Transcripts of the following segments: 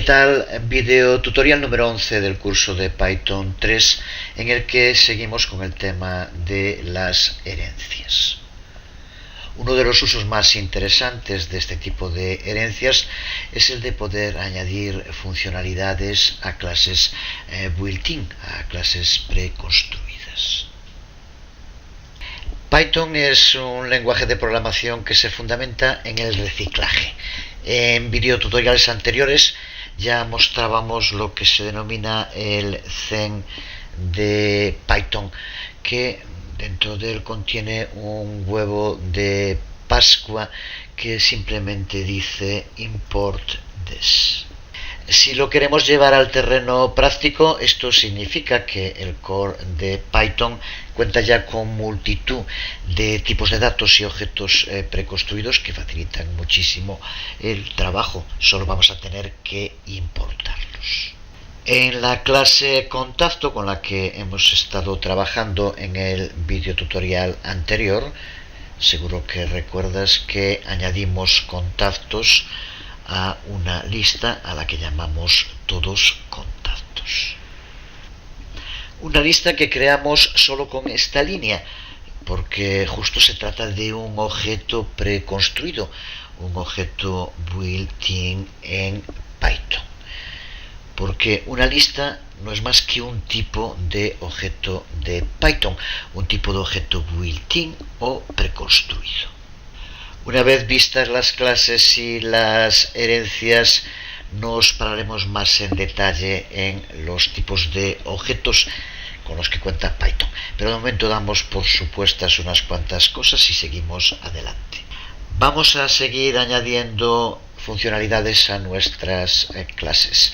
tal? Video tutorial número 11 del curso de Python 3 en el que seguimos con el tema de las herencias. Uno de los usos más interesantes de este tipo de herencias es el de poder añadir funcionalidades a clases built-in, a clases preconstruidas. Python es un lenguaje de programación que se fundamenta en el reciclaje. En videotutoriales anteriores ya mostrábamos lo que se denomina el Zen de Python, que dentro de él contiene un huevo de Pascua que simplemente dice import this. Si lo queremos llevar al terreno práctico, esto significa que el core de Python cuenta ya con multitud de tipos de datos y objetos preconstruidos que facilitan muchísimo el trabajo. Solo vamos a tener que importarlos. En la clase contacto con la que hemos estado trabajando en el video tutorial anterior, seguro que recuerdas que añadimos contactos a una lista a la que llamamos todos contactos. Una lista que creamos solo con esta línea, porque justo se trata de un objeto preconstruido, un objeto built-in en Python. Porque una lista no es más que un tipo de objeto de Python, un tipo de objeto built-in o preconstruido. Una vez vistas las clases y las herencias, nos pararemos más en detalle en los tipos de objetos con los que cuenta Python. Pero de momento damos por supuestas unas cuantas cosas y seguimos adelante. Vamos a seguir añadiendo funcionalidades a nuestras clases.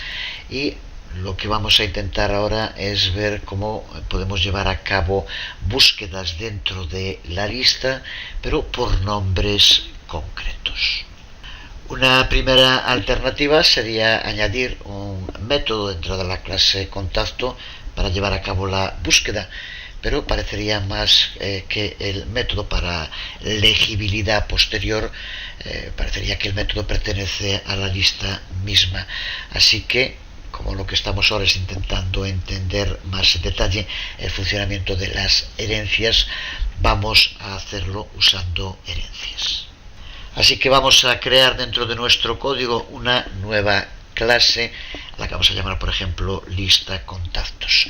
Y lo que vamos a intentar ahora es ver cómo podemos llevar a cabo búsquedas dentro de la lista, pero por nombres concretos. Una primera alternativa sería añadir un método dentro de la clase contacto para llevar a cabo la búsqueda, pero parecería más que el método para legibilidad posterior, parecería que el método pertenece a la lista misma. Así que, como lo que estamos ahora es intentando entender más en detalle el funcionamiento de las herencias, vamos a hacerlo usando herencias. Así que vamos a crear dentro de nuestro código una nueva clase, a la que vamos a llamar, por ejemplo, lista contactos.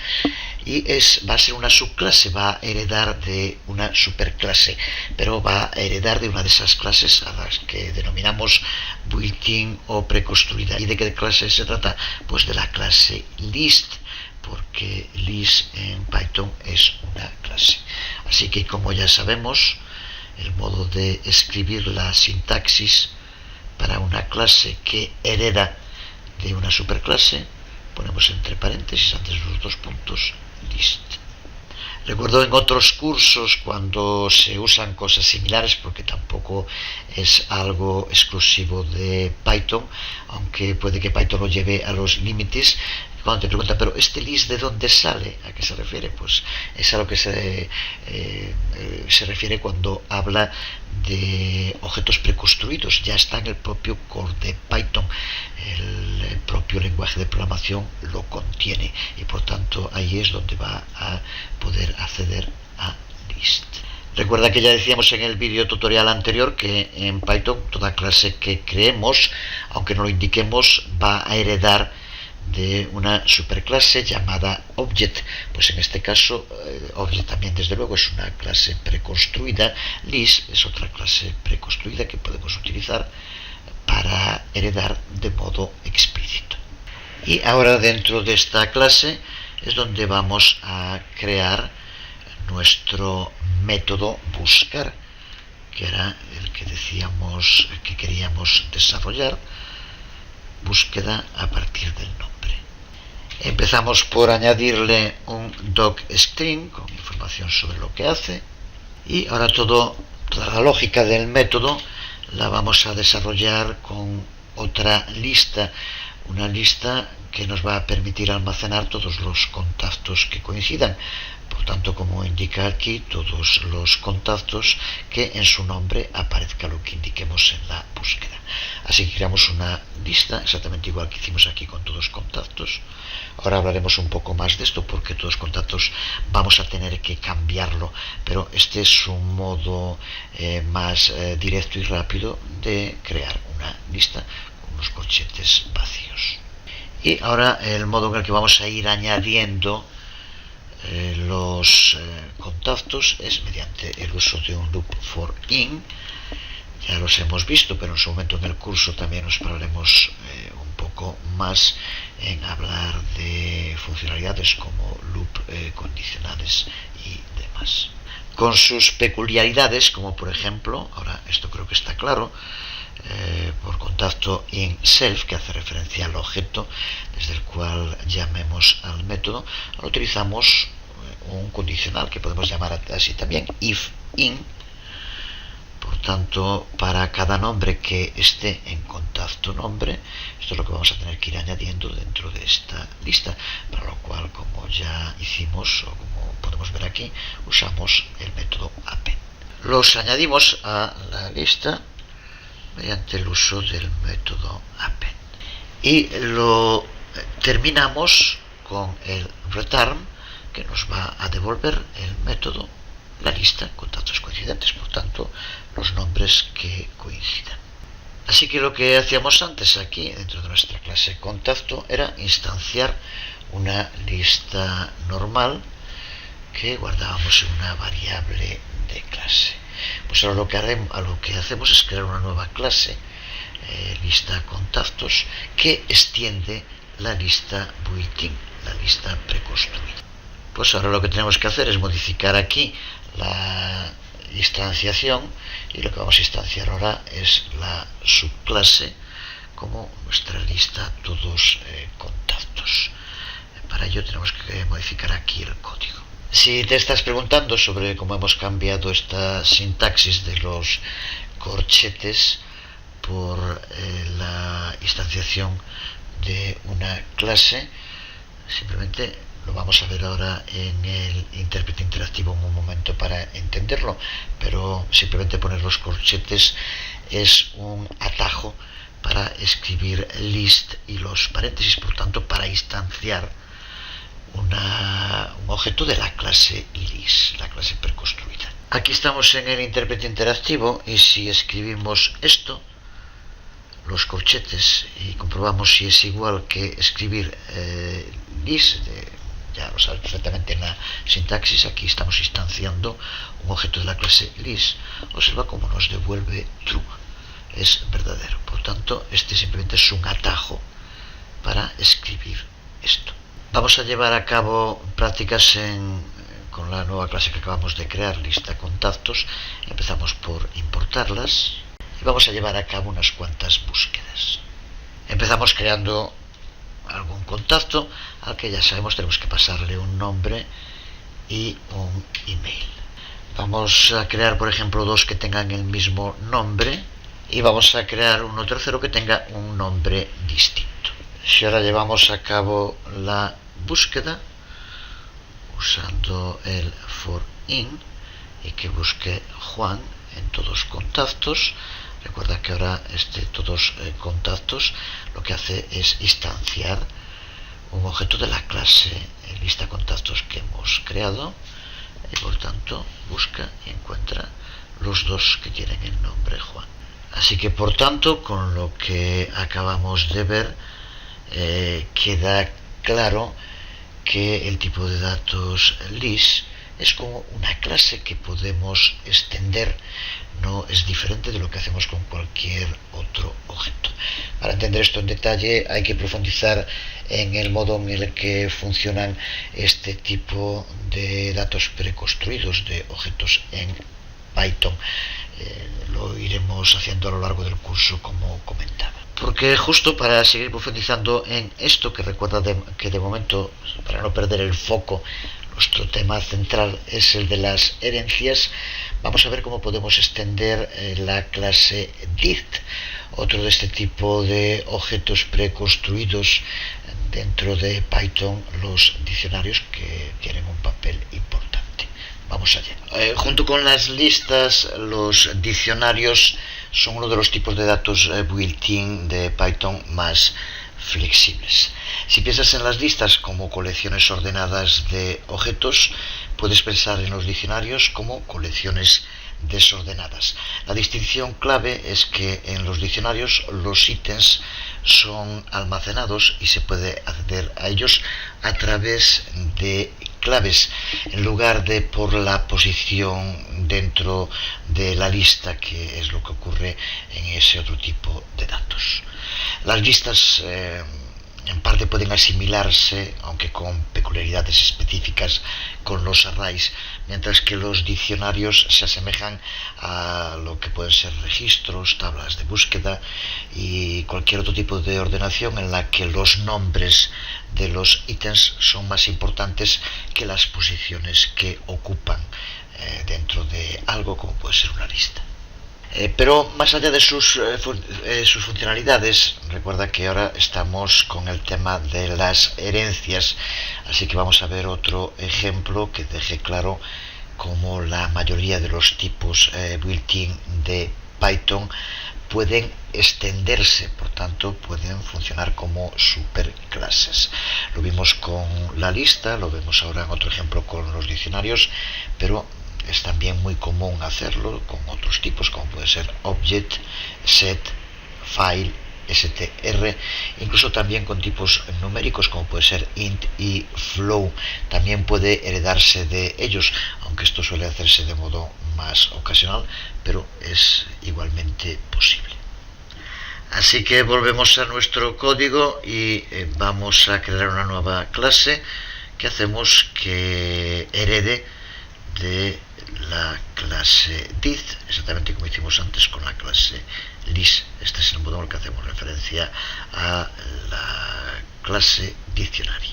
Y va a ser una subclase, va a heredar de una superclase, pero va a heredar de una de esas clases a las que denominamos built-in o preconstruida. ¿Y de qué clase se trata? Pues de la clase list, porque list en Python es una clase. Así que, como ya sabemos, el modo de escribir la sintaxis para una clase que hereda de una superclase, ponemos entre paréntesis antes de los dos puntos list. Recuerdo en otros cursos cuando se usan cosas similares, porque tampoco es algo exclusivo de Python, aunque puede que Python lo lleve a los límites. Cuando te preguntan, pero ¿este list de dónde sale? ¿A qué se refiere? Pues es a lo que se refiere cuando habla de objetos preconstruidos. Ya está en el propio core de Python. El propio lenguaje de programación lo contiene y por tanto ahí es donde va a poder acceder a list. Recuerda que ya decíamos en el vídeo tutorial anterior que en Python toda clase que creemos, aunque no lo indiquemos, va a heredar de una superclase llamada object. Pues en este caso object también desde luego es una clase preconstruida. List es otra clase preconstruida que podemos utilizar para heredar de modo explícito. Y ahora dentro de esta clase es donde vamos a crear nuestro método buscar, que era el que decíamos que queríamos desarrollar, búsqueda a partir del nombre. Empezamos por añadirle un docstring con información sobre lo que hace, y ahora toda la lógica del método la vamos a desarrollar con otra lista una lista que nos va a permitir almacenar todos los contactos que coincidan. Por tanto, como indica aquí, todos los contactos que en su nombre aparezca lo que indiquemos en la búsqueda. Así que creamos una lista exactamente igual que hicimos aquí con todos los contactos. Ahora hablaremos un poco más de esto porque todos los contactos vamos a tener que cambiarlo, pero este es un modo más directo y rápido de crear una lista con unos corchetes vacíos. Y ahora el modo en el que vamos a ir añadiendo los contactos es mediante el uso de un loop for in. Ya los hemos visto, pero en su momento en el curso también nos pararemos un poco más en hablar de funcionalidades como loop condicionales y demás. Con sus peculiaridades, como por ejemplo, ahora esto creo que está claro, por contacto in self, que hace referencia al objeto desde el cual llamemos al método, ahora utilizamos un condicional que podemos llamar así también, if in. Por tanto, para cada nombre que esté en contacto nombre, esto es lo que vamos a tener que ir añadiendo dentro de esta lista, para lo cual, como ya hicimos o como podemos ver aquí, usamos el método append. Los añadimos a la lista mediante el uso del método append. Y lo terminamos con el return, que nos va a devolver el método, la lista, contactos coincidentes, por tanto, los nombres que coincidan. Así que lo que hacíamos antes aquí, dentro de nuestra clase contacto, era instanciar una lista normal que guardábamos en una variable de clase. Pues ahora lo que hacemos es crear una nueva clase, lista contactos, que extiende la lista built-in, la lista preconstruida. Pues ahora lo que tenemos que hacer es modificar aquí la instanciación, y lo que vamos a instanciar ahora es la subclase como nuestra lista todos contactos. Para ello tenemos que modificar aquí el código. Si te estás preguntando sobre cómo hemos cambiado esta sintaxis de los corchetes por la instanciación de una clase, simplemente lo vamos a ver ahora en el intérprete interactivo en un momento para entenderlo, pero simplemente poner los corchetes es un atajo para escribir list y los paréntesis, por tanto para instanciar un objeto de la clase list, la clase preconstruida. Aquí estamos en el intérprete interactivo y si escribimos esto, los corchetes, y comprobamos si es igual que escribir list, ya lo sabes perfectamente en la sintaxis, aquí estamos instanciando un objeto de la clase list. Observa cómo nos devuelve true, es verdadero. Por tanto, este simplemente es un atajo para escribir esto. Vamos a llevar a cabo prácticas con la nueva clase que acabamos de crear, lista contactos. Empezamos por importarlas y vamos a llevar a cabo unas cuantas búsquedas. Empezamos creando algún contacto al que ya sabemos tenemos que pasarle un nombre y un email. Vamos a crear, por ejemplo, dos que tengan el mismo nombre y vamos a crear uno tercero que tenga un nombre distinto. Si ahora llevamos a cabo la búsqueda usando el for in y que busque Juan en todos contactos, recuerda que ahora todos contactos lo que hace es instanciar un objeto de la clase lista contactos que hemos creado y por tanto busca y encuentra los dos que tienen el nombre Juan. Así que por tanto, con lo que acabamos de ver, queda claro que el tipo de datos list es como una clase que podemos extender, no es diferente de lo que hacemos con cualquier otro objeto. Para entender esto en detalle hay que profundizar en el modo en el que funcionan este tipo de datos preconstruidos de objetos en Python. Lo iremos haciendo a lo largo del curso, como comentaba. Porque justo para seguir profundizando en esto, que recuerda que de momento, para no perder el foco, nuestro tema central es el de las herencias, vamos a ver cómo podemos extender la clase did, otro de este tipo de objetos preconstruidos dentro de Python, los diccionarios, que tienen un papel importante. Vamos allá. Junto con las listas, los diccionarios son uno de los tipos de datos built-in de Python más flexibles. Si piensas en las listas como colecciones ordenadas de objetos, puedes pensar en los diccionarios como colecciones desordenadas. La distinción clave es que en los diccionarios los ítems son almacenados y se puede acceder a ellos a través de claves en lugar de por la posición dentro de la lista, que es lo que ocurre en ese otro tipo de datos. Las listas en parte pueden asimilarse, aunque con peculiaridades específicas, con los arrays, mientras que los diccionarios se asemejan a lo que pueden ser registros, tablas de búsqueda y cualquier otro tipo de ordenación en la que los nombres de los ítems son más importantes que las posiciones que ocupan dentro de algo, como puede ser una lista. Pero más allá de sus funcionalidades, recuerda que ahora estamos con el tema de las herencias, así que vamos a ver otro ejemplo que deje claro cómo la mayoría de los tipos built-in de Python pueden extenderse, por tanto pueden funcionar como superclases. Lo vimos con la lista, lo vemos ahora en otro ejemplo con los diccionarios, pero es también muy común hacerlo con otros tipos, como puede ser object, set, file, str, incluso también con tipos numéricos como puede ser int y flow. También puede heredarse de ellos, aunque esto suele hacerse de modo más ocasional, pero es igualmente posible. Así que volvemos a nuestro código y vamos a crear una nueva clase que hacemos que herede de la clase did, exactamente como hicimos antes con la clase list. Este es el modo en el que hacemos referencia a la clase diccionario.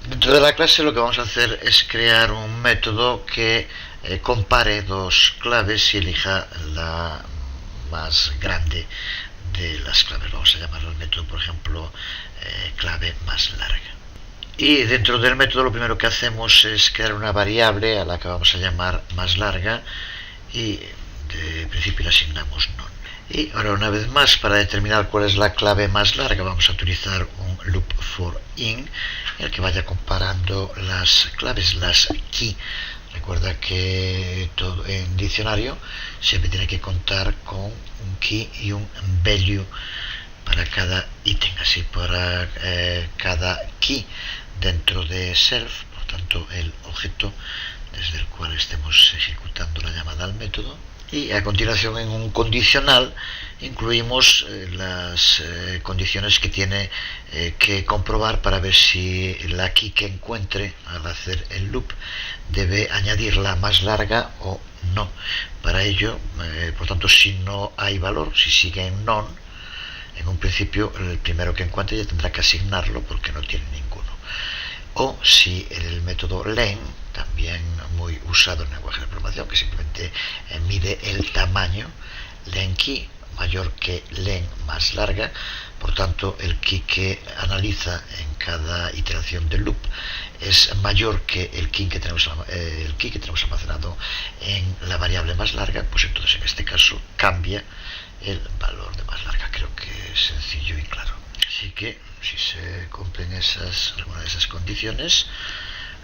Dentro de la clase lo que vamos a hacer es crear un método que compare dos claves y elija la más grande de las claves. Vamos a llamar al método, por ejemplo, clave más larga. Y dentro del método lo primero que hacemos es crear una variable a la que vamos a llamar más larga y de principio le asignamos none. Y ahora, una vez más, para determinar cuál es la clave más larga, vamos a utilizar un loop for in en el que vaya comparando las claves, las key. Recuerda que todo en diccionario siempre tiene que contar con un key y un value para cada ítem, así para cada key dentro de self, por tanto el objeto desde el cual estemos ejecutando la llamada al método. Y a continuación, en un condicional, incluimos las condiciones que tiene que comprobar para ver si la key que encuentre al hacer el loop debe añadir la más larga o no. Para ello, por tanto, si no hay valor, si sigue en none, en un principio el primero que encuentre ya tendrá que asignarlo porque no tiene ninguno. O si el método len, también muy usado en el lenguaje de programación, que simplemente mide el tamaño, len key mayor que len más larga, por tanto el key que analiza en cada iteración del loop es mayor que el key que tenemos almacenado en la variable más larga, pues entonces en este caso cambia el valor de más larga. Creo que es sencillo y claro. Así que si se cumplen algunas de esas condiciones,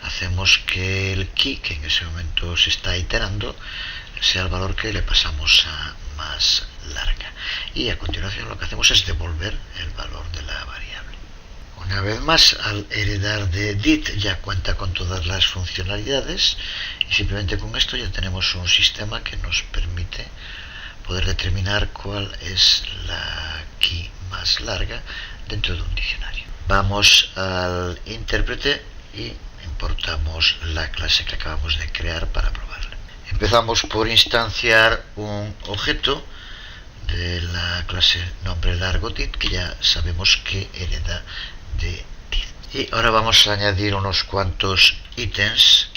hacemos que el key que en ese momento se está iterando sea el valor que le pasamos a más larga. Y a continuación lo que hacemos es devolver el valor de la variable. Una vez más, al heredar de did ya cuenta con todas las funcionalidades y simplemente con esto ya tenemos un sistema que nos permite poder determinar cuál es la key más larga dentro de un diccionario. Vamos al intérprete y importamos la clase que acabamos de crear para probarla. Empezamos por instanciar un objeto de la clase nombre largo did, que ya sabemos que hereda de did. Y ahora vamos a añadir unos cuantos ítems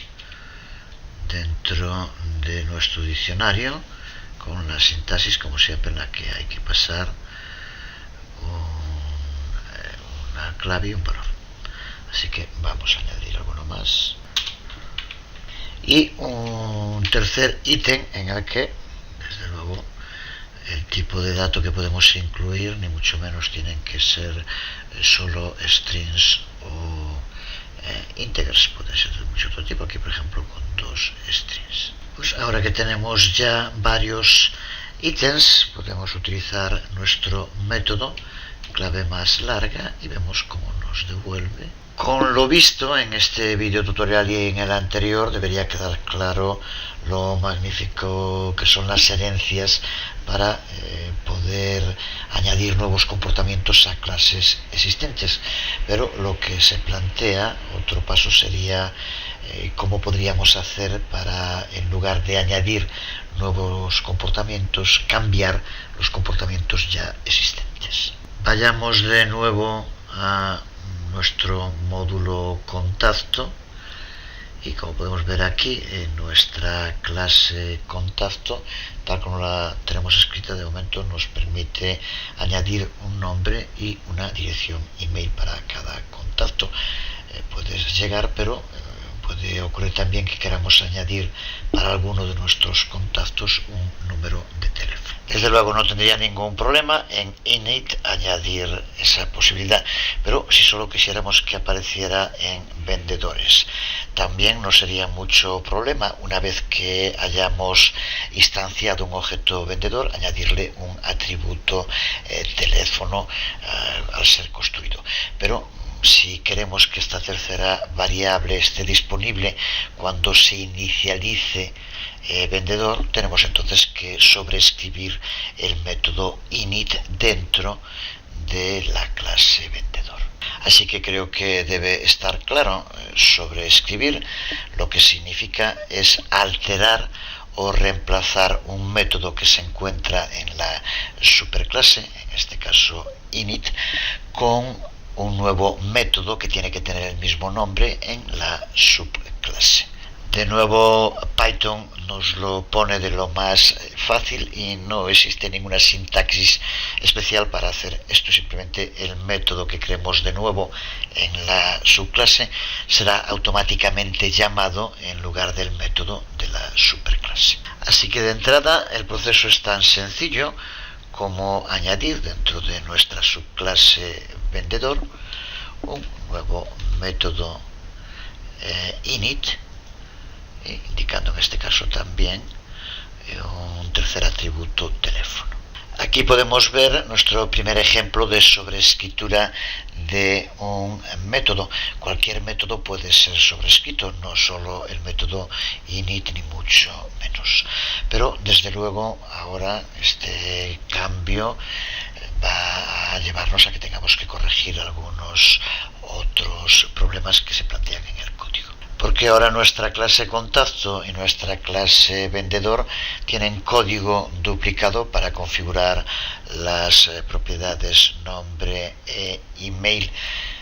dentro de nuestro diccionario con la sintaxis como siempre, en la que hay que pasar una clave y un valor. Así que vamos a añadir alguno más. Y un tercer ítem en el que, desde luego, el tipo de dato que podemos incluir ni mucho menos tienen que ser solo strings o integers, puede ser de mucho otro tipo. Aquí, por ejemplo, con 2 strings. Pues ahora que tenemos ya varios ítems, podemos utilizar nuestro método clave más larga y vemos cómo nos devuelve. Con lo visto en este video tutorial y en el anterior, debería quedar claro lo magnífico que son las herencias para poder añadir nuevos comportamientos a clases existentes. Pero lo que se plantea, otro paso sería cómo podríamos hacer para, en lugar de añadir nuevos comportamientos, cambiar los comportamientos ya existentes. Vayamos de nuevo a nuestro módulo contacto y, como podemos ver aquí, en nuestra clase contacto, tal como la tenemos escrita de momento, nos permite añadir un nombre y una dirección email para cada contacto. Puedes llegar, pero puede ocurrir también que queramos añadir para alguno de nuestros contactos un número de teléfono. Desde luego no tendría ningún problema en init añadir esa posibilidad, pero si solo quisiéramos que apareciera en vendedores, también no sería mucho problema, una vez que hayamos instanciado un objeto vendedor, añadirle un atributo teléfono al ser construido. Pero si queremos que esta tercera variable esté disponible cuando se inicialice vendedor, tenemos entonces que sobreescribir el método init dentro de la clase vendedor. Así que creo que debe estar claro. Sobreescribir lo que significa es alterar o reemplazar un método que se encuentra en la superclase, en este caso init, con un nuevo método que tiene que tener el mismo nombre en la subclase. De nuevo, Python nos lo pone de lo más fácil y no existe ninguna sintaxis especial para hacer esto. Simplemente el método que creemos de nuevo en la subclase será automáticamente llamado en lugar del método de la superclase. Así que de entrada el proceso es tan sencillo como añadir dentro de nuestra subclase vendedor un nuevo método init, indicando en este caso también un tercer atributo teléfono. Aquí podemos ver nuestro primer ejemplo de sobreescritura de un método. Cualquier método puede ser sobrescrito, no solo el método init ni mucho menos. Pero desde luego ahora este cambio va a llevarnos a que tengamos que corregir algunos otros problemas que se plantean en el código. Porque ahora nuestra clase contacto y nuestra clase vendedor tienen código duplicado para configurar las propiedades nombre e email.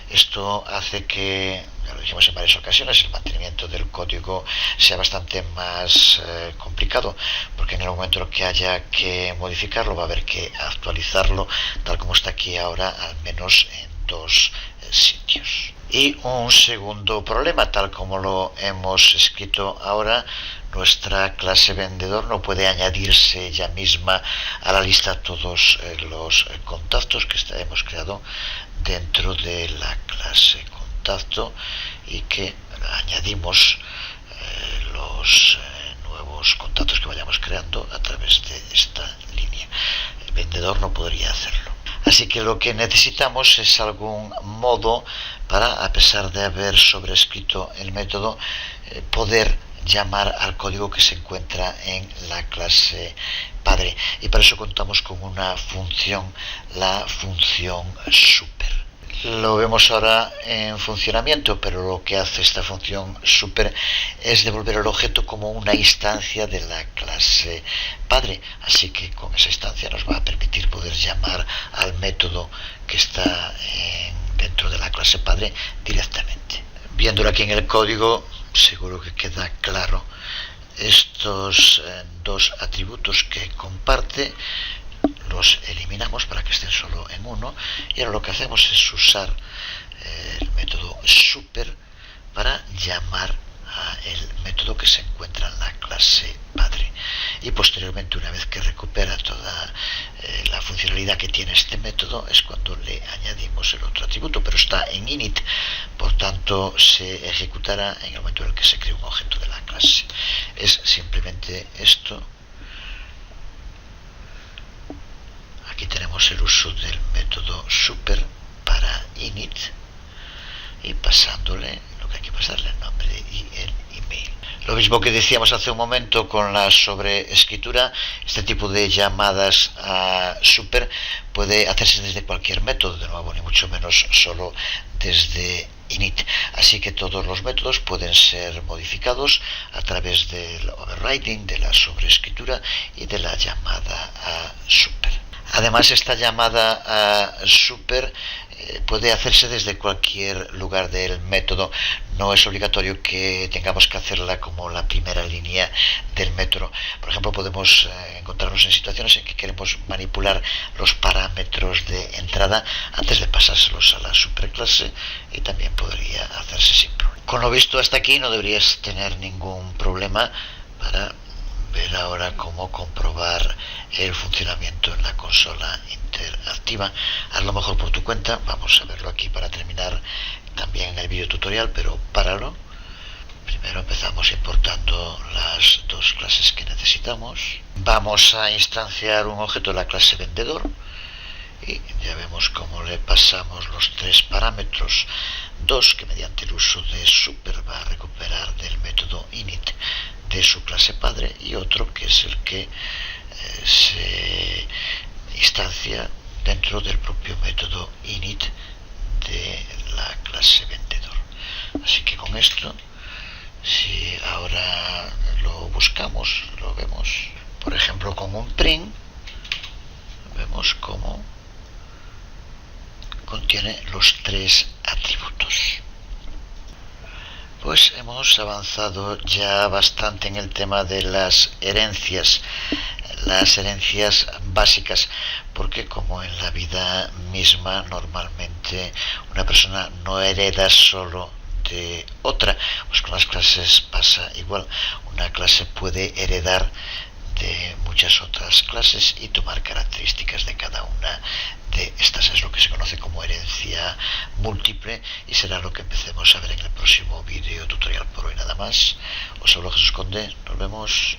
Esto hace que, ya lo dijimos en varias ocasiones, el mantenimiento del código sea bastante más complicado, porque en el momento en que haya que modificarlo va a haber que actualizarlo tal como está aquí ahora, al menos en 2 sitios. Y un segundo problema, tal como lo hemos escrito ahora, nuestra clase vendedor no puede añadirse ella misma a la lista todos los contactos que hemos creado dentro de la clase contacto y que añadimos los nuevos contactos que vayamos creando a través de esta línea. El vendedor no podría hacerlo. Así que lo que necesitamos es algún modo para, a pesar de haber sobrescrito el método, poder llamar al código que se encuentra en la clase padre. Y para eso contamos con una función, la función super. Lo vemos ahora en funcionamiento, pero lo que hace esta función super es devolver el objeto como una instancia de la clase padre. Así que con esa instancia nos va a permitir poder llamar al método que está dentro de la clase padre directamente. Viéndolo aquí en el código, seguro que queda claro estos dos atributos que comparte. Los eliminamos para que estén solo en uno, y ahora lo que hacemos es usar el método super para llamar a el método que se encuentra en la clase padre, y posteriormente, una vez que recupera toda la funcionalidad que tiene este método, es cuando le añadimos el otro atributo, pero está en init, por tanto se ejecutará en el momento en el que se cree un objeto de la clase. Es simplemente esto. Aquí tenemos el uso del método super para init, y pasándole lo que hay que pasarle, el nombre y el email. Lo mismo que decíamos hace un momento con la sobreescritura, este tipo de llamadas a super puede hacerse desde cualquier método, de nuevo, ni mucho menos solo desde init. Así que todos los métodos pueden ser modificados a través del overriding, de la sobreescritura y de la llamada a super. Además, esta llamada a super puede hacerse desde cualquier lugar del método. No es obligatorio que tengamos que hacerla como la primera línea del método. Por ejemplo, podemos encontrarnos en situaciones en que queremos manipular los parámetros de entrada antes de pasárselos a la superclase, y también podría hacerse sin problema. Con lo visto hasta aquí, no deberías tener ningún problema para ver ahora cómo comprobar el funcionamiento en la consola interactiva. Hazlo mejor por tu cuenta. Vamos a verlo aquí para terminar también en el video tutorial, pero páralo. Primero empezamos importando las dos clases que necesitamos. Vamos a instanciar un objeto de la clase vendedor, y ya vemos cómo le pasamos los tres parámetros: dos que mediante el uso de super va a recuperar del método init de su clase padre, y otro que es el que se instancia dentro del propio método init de la clase vendedor. Así que con esto, si ahora lo buscamos, lo vemos, por ejemplo, con un print, vemos cómo contiene los tres atributos. Pues hemos avanzado ya bastante en el tema de las herencias básicas, porque como en la vida misma, normalmente una persona no hereda solo de otra, pues con las clases pasa igual. Una clase puede heredar de muchas otras clases y tomar características de cada una de estas. Es lo que se conoce como herencia múltiple, y será lo que empecemos a ver en el próximo vídeo tutorial. Por hoy nada más. Os hablo Jesús Conde. Nos vemos.